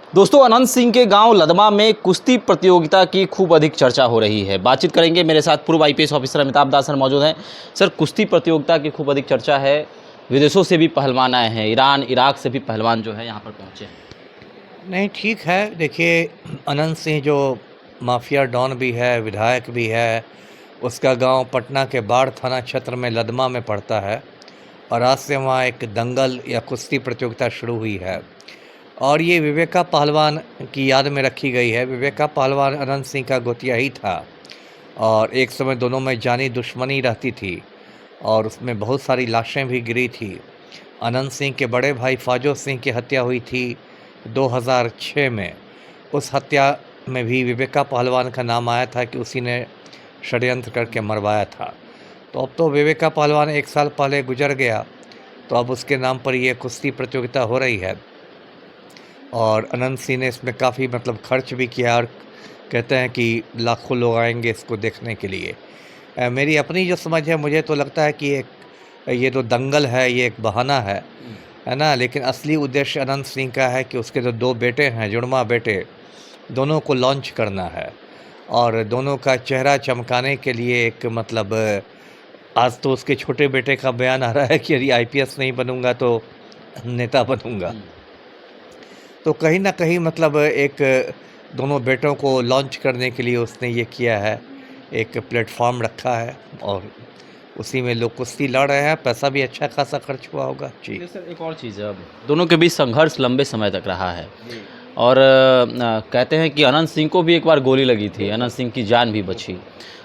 दोस्तों, अनंत सिंह के गांव लदमा में कुश्ती प्रतियोगिता की खूब अधिक चर्चा हो रही है। बातचीत करेंगे, मेरे साथ पूर्व आईपीएस ऑफिसर अमिताभ दास सर मौजूद हैं। सर, कुश्ती प्रतियोगिता की खूब अधिक चर्चा है, विदेशों से भी पहलवान आए हैं, ईरान इराक से भी पहलवान जो है यहाँ पर पहुँचे हैं। नहीं, ठीक है। देखिए, अनंत सिंह जो माफिया डॉन भी है, विधायक भी है, उसका गांव पटना के बाढ़ थाना क्षेत्र में लदमा में पड़ता है और आज से वहाँ एक दंगल या कुश्ती प्रतियोगिता शुरू हुई है और ये विवेका पहलवान की याद में रखी गई है। विवेका पहलवान अनंत सिंह का गोतिया ही था और एक समय दोनों में जानी दुश्मनी रहती थी और उसमें बहुत सारी लाशें भी गिरी थी। अनंत सिंह के बड़े भाई फाजो सिंह की हत्या हुई थी 2006 में। उस हत्या में भी विवेका पहलवान का नाम आया था कि उसी ने षड्यंत्र करके मरवाया था। तो अब तो विवेका पहलवान 1 साल पहले गुजर गया, तो अब उसके नाम पर ये कुश्ती प्रतियोगिता हो रही है और अनंत सिंह ने इसमें काफ़ी खर्च भी किया और कहते हैं कि लाखों लोग आएंगे इसको देखने के लिए। मेरी अपनी जो समझ है, मुझे तो लगता है कि ये जो दंगल है ये एक बहाना है ना? लेकिन असली उद्देश्य अनंत सिंह का है कि उसके जो 2 बेटे हैं, जुड़वा बेटे, दोनों को लॉन्च करना है और दोनों का चेहरा चमकाने के लिए एक आज तो उसके छोटे बेटे का बयान आ रहा है कि यदि आईपीएस नहीं बनूंगा तो नेता बनूंगा। तो कहीं ना कहीं एक दोनों बेटों को लॉन्च करने के लिए उसने ये किया है, एक प्लेटफॉर्म रखा है और उसी में लोग कुश्ती लड़ रहे हैं। पैसा भी अच्छा खासा खर्च हुआ होगा जी। सर, एक और चीज़ है, अब दोनों के बीच संघर्ष लंबे समय तक रहा है और कहते हैं कि अनंत सिंह को भी एक बार गोली लगी थी, अनंत सिंह की जान भी बची।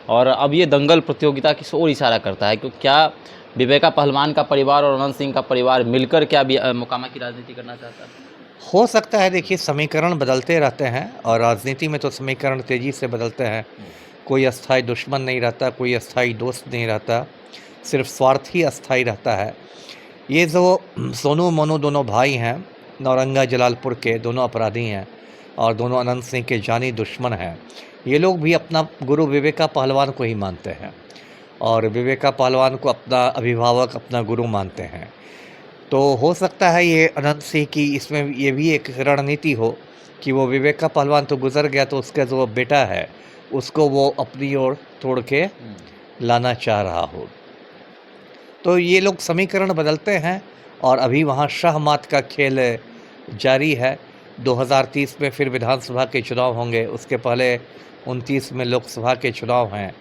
और अब ये दंगल प्रतियोगिता की ओर इशारा करता है कि क्या विवेका पहलवान का परिवार और अनंत सिंह का परिवार मिलकर क्या मोकामा की राजनीति करना चाहता है? हो सकता है। देखिए, समीकरण बदलते रहते हैं और राजनीति में तो समीकरण तेज़ी से बदलते हैं। कोई अस्थाई दुश्मन नहीं रहता, कोई अस्थाई दोस्त नहीं रहता, सिर्फ स्वार्थ ही अस्थाई रहता है। ये जो सोनू मोनू दोनों भाई हैं, नौरंगा जलालपुर के दोनों अपराधी हैं और दोनों अनंत सिंह के जानी दुश्मन हैं। ये लोग भी अपना गुरु विवेका पहलवान को ही मानते हैं और विवेका पहलवान को अपना अभिभावक, अपना गुरु मानते हैं। तो हो सकता है ये अनंत सिंह की इसमें ये भी एक रणनीति हो कि वो विवेका पहलवान तो गुजर गया, तो उसका जो बेटा है उसको वो अपनी ओर तोड़ के लाना चाह रहा हो। तो ये लोग समीकरण बदलते हैं और अभी वहाँ शाहमात का खेल जारी है। 2030 में फिर विधानसभा के चुनाव होंगे, उसके पहले 29 में लोकसभा के चुनाव हैं।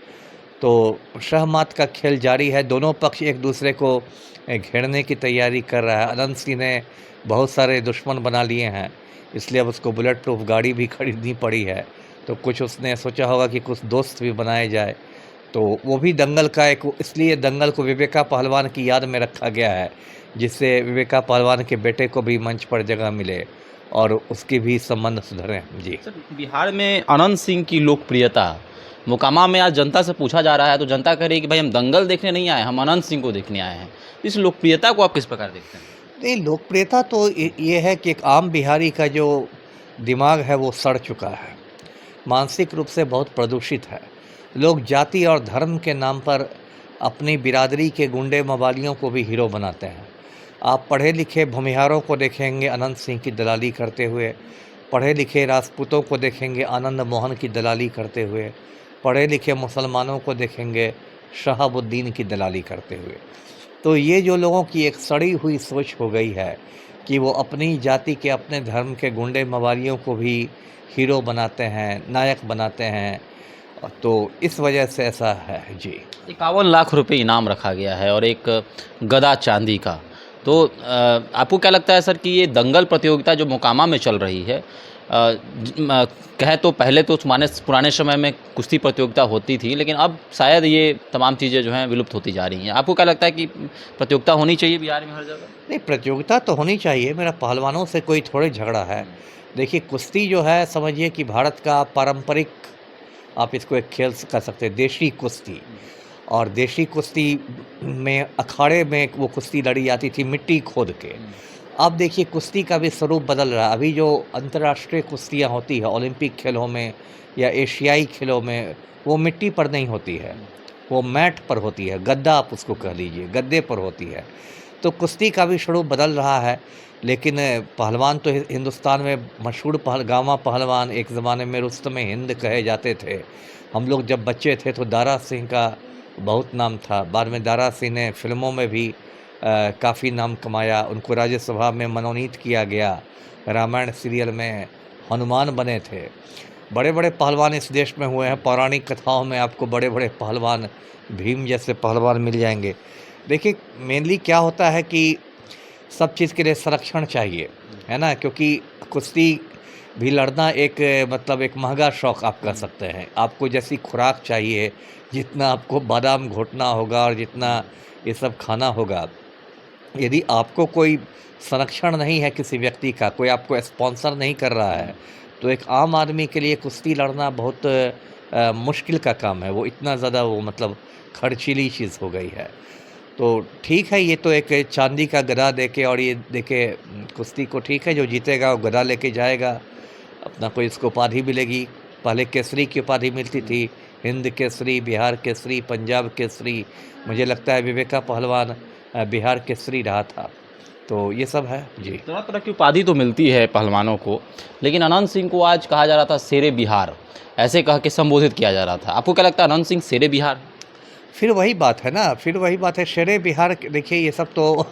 तो शाहमात का खेल जारी है, दोनों पक्ष एक दूसरे को घेरने की तैयारी कर रहा है। अनंत सिंह ने बहुत सारे दुश्मन बना लिए हैं, इसलिए अब उसको बुलेट प्रूफ गाड़ी भी खरीदनी पड़ी है। तो कुछ उसने सोचा होगा कि कुछ दोस्त भी बनाए जाए, तो वो भी दंगल का एक, इसलिए दंगल को विवेका पहलवान की याद में रखा गया है, जिससे विवेका पहलवान के बेटे को भी मंच पर जगह मिले और उसके भी संबंध सुधरें जी। सर, बिहार में अनंत सिंह की लोकप्रियता, मोकामा में आज जनता से पूछा जा रहा है तो जनता कह रही है कि भाई हम दंगल देखने नहीं आए, हम अनंत सिंह को देखने आए हैं। इस लोकप्रियता को आप किस प्रकार देखते हैं? नहीं, लोकप्रियता तो ये है कि एक आम बिहारी का जो दिमाग है वो सड़ चुका है, मानसिक रूप से बहुत प्रदूषित है। लोग जाति और धर्म के नाम पर अपनी बिरादरी के गुंडे मवालियों को भी हीरो बनाते हैं। आप पढ़े लिखे भूमिहारों को देखेंगे अनंत सिंह की दलाली करते हुए, पढ़े लिखे राजपूतों को देखेंगे आनंद मोहन की दलाली करते हुए, पढ़े लिखे मुसलमानों को देखेंगे शहाबुद्दीन की दलाली करते हुए। तो ये जो लोगों की एक सड़ी हुई सोच हो गई है कि वो अपनी जाति के, अपने धर्म के गुंडे मवालियों को भी हीरो बनाते हैं, नायक बनाते हैं, तो इस वजह से ऐसा है जी। 51 लाख रुपए इनाम रखा गया है और एक गदा चांदी का। तो आपको क्या लगता है सर कि ये दंगल प्रतियोगिता जो मोकामा में चल रही है, कहे तो पहले तो पुराने समय में कुश्ती प्रतियोगिता होती थी, लेकिन अब शायद ये तमाम चीज़ें जो हैं विलुप्त होती जा रही हैं। आपको क्या लगता है कि प्रतियोगिता होनी चाहिए बिहार में हर जगह? नहीं, प्रतियोगिता तो होनी चाहिए, मेरा पहलवानों से कोई थोड़े झगड़ा है। देखिए, कुश्ती जो है, समझिए कि भारत का पारंपरिक, आप इसको एक खेल कह सकते हैं, देशी कुश्ती। और देशी कुश्ती में अखाड़े में वो कुश्ती लड़ी जाती थी मिट्टी खोद के। अब देखिए, कुश्ती का भी स्वरूप बदल रहा है। अभी जो अंतर्राष्ट्रीय कुश्तियाँ होती है ओलंपिक खेलों में या एशियाई खेलों में, वो मिट्टी पर नहीं होती है, वो मैट पर होती है, गद्दा आप उसको कह लीजिए, गद्दे पर होती है। तो कुश्ती का भी स्वरूप बदल रहा है। लेकिन पहलवान तो हिंदुस्तान में मशहूर गामा पहलवान एक ज़माने में रुस्तम हिंद कहे जाते थे। हम लोग जब बच्चे थे तो दारा सिंह का बहुत नाम था। बाद में दारा सिंह ने फिल्मों में भी काफ़ी नाम कमाया। उनको राज्यसभा में मनोनीत किया गया। रामायण सीरियल में हनुमान बने थे। बड़े बड़े पहलवान इस देश में हुए हैं। पौराणिक कथाओं में आपको बड़े बड़े पहलवान, भीम जैसे पहलवान मिल जाएंगे। देखिए, मेनली क्या होता है कि सब चीज़ के लिए संरक्षण चाहिए, है ना? क्योंकि कुश्ती भी लड़ना एक मतलब एक महंगा शौक़ आप कह सकते हैं। आपको जैसी खुराक चाहिए, जितना आपको बादाम घोटना होगा और जितना ये सब खाना होगा, यदि आपको कोई संरक्षण नहीं है किसी व्यक्ति का, कोई आपको स्पॉन्सर नहीं कर रहा है, तो एक आम आदमी के लिए कुश्ती लड़ना बहुत मुश्किल का काम है। वो इतना ज़्यादा वो मतलब खर्चीली चीज़ हो गई है। तो ठीक है, ये तो एक चांदी का गदा देके और ये देके कुश्ती को ठीक है, जो जीतेगा वो गदा लेके जाएगा, अपना कोई इसको उपाधि मिलेगी। पहले केसरी की उपाधि मिलती थी, हिंद केसरी, बिहार केसरी, पंजाब केसरी। मुझे लगता है विवेका पहलवान बिहार केसरी रहा था। तो ये सब है जी। तरह तरह की उपाधि तो मिलती है पहलवानों को, लेकिन अनंत सिंह को आज कहा जा रहा था शेरे बिहार, ऐसे कह के संबोधित किया जा रहा था। आपको क्या लगता है अनंत सिंह शेरे बिहार? फिर वही बात है ना, फिर वही बात है। शेरे बिहार देखिए, ये सब तो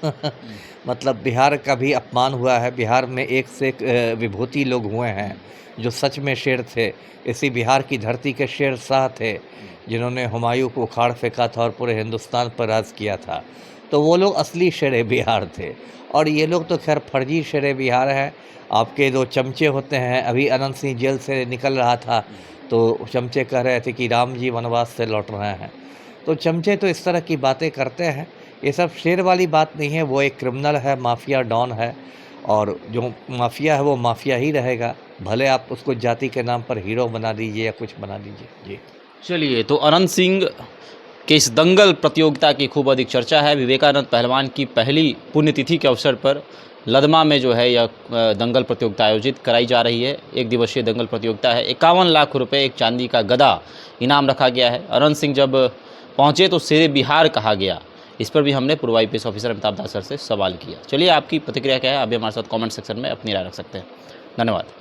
मतलब बिहार का भी अपमान हुआ है। बिहार में एक से एक विभूति लोग हुए हैं जो सच में शेर थे। इसी बिहार की धरती के शेर शाह थे जिन्होंने हुमायूं को उखाड़ फेंका था और पूरे हिंदुस्तान पर राज किया था। तो वो लोग असली शेरे बिहार थे, और ये लोग तो खैर फर्जी शेरे बिहार हैं। आपके दो चमचे होते हैं। अभी अनंत सिंह जेल से निकल रहा था तो चमचे कह रहे थे कि राम जी वनवास से लौट रहे हैं। तो चमचे तो इस तरह की बातें करते हैं। ये सब शेर वाली बात नहीं है। वो एक क्रिमिनल है, माफिया डॉन है, और जो माफिया है वो माफिया ही रहेगा। भले आप उसको जाति के नाम पर हीरो बना दीजिए या कुछ बना दीजिए जी। चलिए, तो अनंत सिंह के इस दंगल प्रतियोगिता की खूब अधिक चर्चा है। विवेकानंद पहलवान की पहली पुण्यतिथि के अवसर पर लदमा में जो है यह दंगल प्रतियोगिता आयोजित कराई जा रही है। एक दिवसीय दंगल प्रतियोगिता है। 51 लाख रुपए एक चांदी का गदा इनाम रखा गया है। अनंत सिंह जब पहुंचे तो शेरे बिहार कहा गया। इस पर भी हमने पूर्व IPS ऑफिसर अमिताभ दास सर से सवाल किया। चलिए, आपकी प्रतिक्रिया क्या है? आप भी हमारे साथ कमेंट सेक्शन में अपनी राय रख सकते हैं। धन्यवाद।